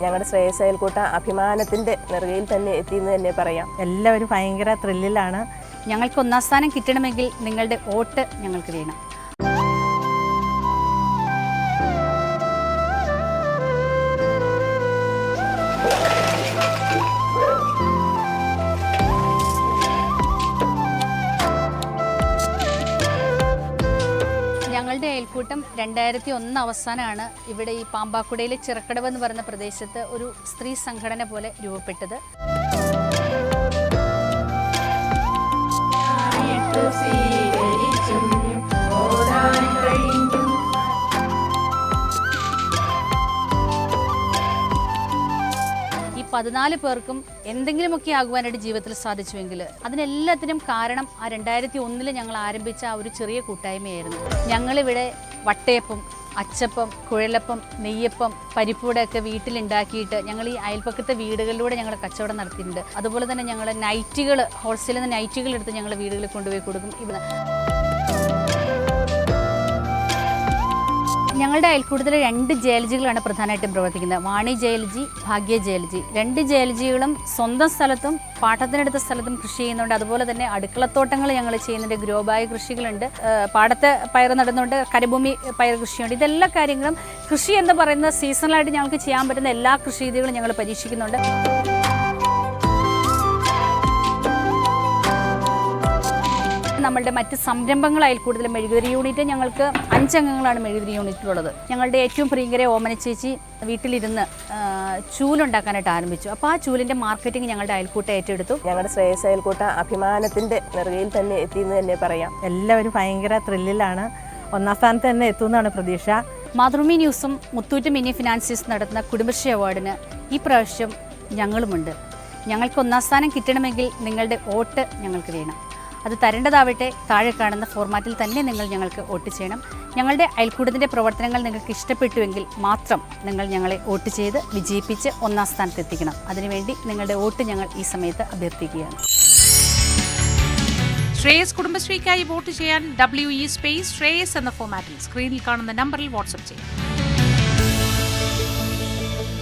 ഞങ്ങളുടെ ശ്രേയസ് അയൽക്കൂട്ട അഭിമാനത്തിൻ്റെ നെറുകയിൽ തന്നെ എത്തിയെന്ന് തന്നെ പറയാം. എല്ലാവരും ഭയങ്കര ത്രില്ലിലാണ്. ഞങ്ങൾക്ക് ഒന്നാം സ്ഥാനം കിട്ടണമെങ്കിൽ നിങ്ങളുടെ വോട്ട് ഞങ്ങൾക്ക് വേണം. ഞങ്ങളുടെ അയൽക്കൂട്ടം 2001 അവസാനമാണ് ഇവിടെ ഈ പാമ്പാക്കുടയിലെ ചിറക്കടവ് എന്ന് പറയുന്ന പ്രദേശത്ത് ഒരു സ്ത്രീ സംഘടന പോലെ രൂപപ്പെട്ടത്. ഈ 14 പേർക്കും എന്തെങ്കിലുമൊക്കെ ആകുവാനായിട്ട് ജീവിതത്തിൽ സാധിച്ചുവെങ്കിൽ അതിനെല്ലാത്തിനും കാരണം ആ 2001 ഞങ്ങൾ ആരംഭിച്ച ആ ഒരു ചെറിയ കൂട്ടായ്മയായിരുന്നു. ഞങ്ങളിവിടെ വട്ടയപ്പം, അച്ചപ്പം, കുഴലപ്പം, നെയ്യപ്പം, പരിപ്പൂടൊക്കെ വീട്ടിലുണ്ടാക്കിയിട്ട് ഞങ്ങൾ ഈ അയൽപ്പക്കത്തെ വീടുകളിലൂടെ ഞങ്ങൾ കച്ചവടം നടത്തിയിട്ടുണ്ട്. അതുപോലെ തന്നെ ഞങ്ങൾ നൈറ്റുകൾ, ഹോൾസെയിൽ നിന്ന് നൈറ്റുകൾ എടുത്ത് ഞങ്ങൾ വീടുകളിൽ കൊണ്ടുപോയി കൊടുക്കും. ഇവിടെ ഞങ്ങളുടെ അയൽക്കൂട്ടത്തിൽ 2 ജയലജികളാണ് പ്രധാനമായിട്ടും പ്രവർത്തിക്കുന്നത്. വാണി ജയലജി, ഭാഗ്യ ജയലജി. 2 ജയലജികളും സ്വന്തം സ്ഥലത്തും പാട്ടത്തിനെടുത്ത സ്ഥലത്തും കൃഷി ചെയ്യുന്നുണ്ട്. അതുപോലെ തന്നെ അടുക്കളത്തോട്ടങ്ങൾ ഞങ്ങൾ ചെയ്യുന്നുണ്ട്. ഗ്രോ ബാഗ് കൃഷികളുണ്ട്, പാടത്ത് പയർ നടുന്നുണ്ട്, കരഭൂമി പയർ കൃഷിയുണ്ട്. ഇതെല്ലാ കാര്യങ്ങളും കൃഷി എന്ന് പറയുന്ന സീസണലായിട്ട് ഞങ്ങൾക്ക് ചെയ്യാൻ പറ്റുന്ന എല്ലാ കൃഷി രീതികളും ഞങ്ങൾ പരീക്ഷിക്കുന്നുണ്ട്. നമ്മളുടെ മറ്റ് സംരംഭങ്ങൾ അയൽക്കൂട്ടത്തിൽ മെഴുകുതിരി യൂണിറ്റ് ഞങ്ങൾക്ക് 5 അംഗങ്ങളാണ് മെഴുകുതിരി യൂണിറ്റിലുള്ളത്. ഞങ്ങളുടെ ഏറ്റവും പ്രിയങ്കര ഓമന ചേച്ചി വീട്ടിലിരുന്ന് ചൂലുണ്ടാക്കാനായിട്ട് ആരംഭിച്ചു. അപ്പോൾ ആ ചൂലിൻ്റെ മാർക്കറ്റിംഗ് ഞങ്ങളുടെ അയൽക്കൂട്ടം ഏറ്റെടുത്തു. ഞങ്ങളുടെ ശ്രേയസ് അയൽക്കൂട്ട അഭിമാനത്തിൻ്റെ നെറുകയിൽ തന്നെ എത്തിയെന്ന് തന്നെ പറയാം. എല്ലാവരും ഭയങ്കര ത്രില്ലിലാണ്. ഒന്നാം സ്ഥാനത്ത് തന്നെ എത്തുമെന്നാണ് പ്രതീക്ഷ. മാതൃഭൂമി ന്യൂസും മുത്തൂറ്റ് മിനി ഫിനാൻസീസ് നടത്തുന്ന കുടുംബശ്രീ അവാർഡിന് ഈ പ്രാവശ്യം ഞങ്ങളുമുണ്ട്. ഞങ്ങൾക്ക് ഒന്നാം സ്ഥാനം കിട്ടണമെങ്കിൽ നിങ്ങളുടെ വോട്ട് ഞങ്ങൾക്ക് വേണം. അത് തരേണ്ടതാവട്ടെ താഴെ കാണുന്ന ഫോർമാറ്റിൽ തന്നെ നിങ്ങൾ ഞങ്ങൾക്ക് വോട്ട് ചെയ്യണം. ഞങ്ങളുടെ അയൽക്കൂട്ടത്തിൻ്റെ പ്രവർത്തനങ്ങൾ നിങ്ങൾക്ക് ഇഷ്ടപ്പെട്ടുവെങ്കിൽ മാത്രം നിങ്ങൾ ഞങ്ങളെ വോട്ട് ചെയ്ത് വിജയിപ്പിച്ച് ഒന്നാം സ്ഥാനത്ത് എത്തിക്കണം. അതിനുവേണ്ടി നിങ്ങളുടെ വോട്ട് ഞങ്ങൾ ഈ സമയത്ത് അഭ്യർത്ഥിക്കുകയാണ്. ശ്രേയസ് കുടുംബശ്രീക്കായി വോട്ട് ചെയ്യാൻ WE സ്പേസ് ശ്രേയസ് എന്ന ഫോർമാറ്റിൽ സ്ക്രീനിൽ കാണുന്ന നമ്പറിൽ വാട്സ്ആപ്പ് ചെയ്യും.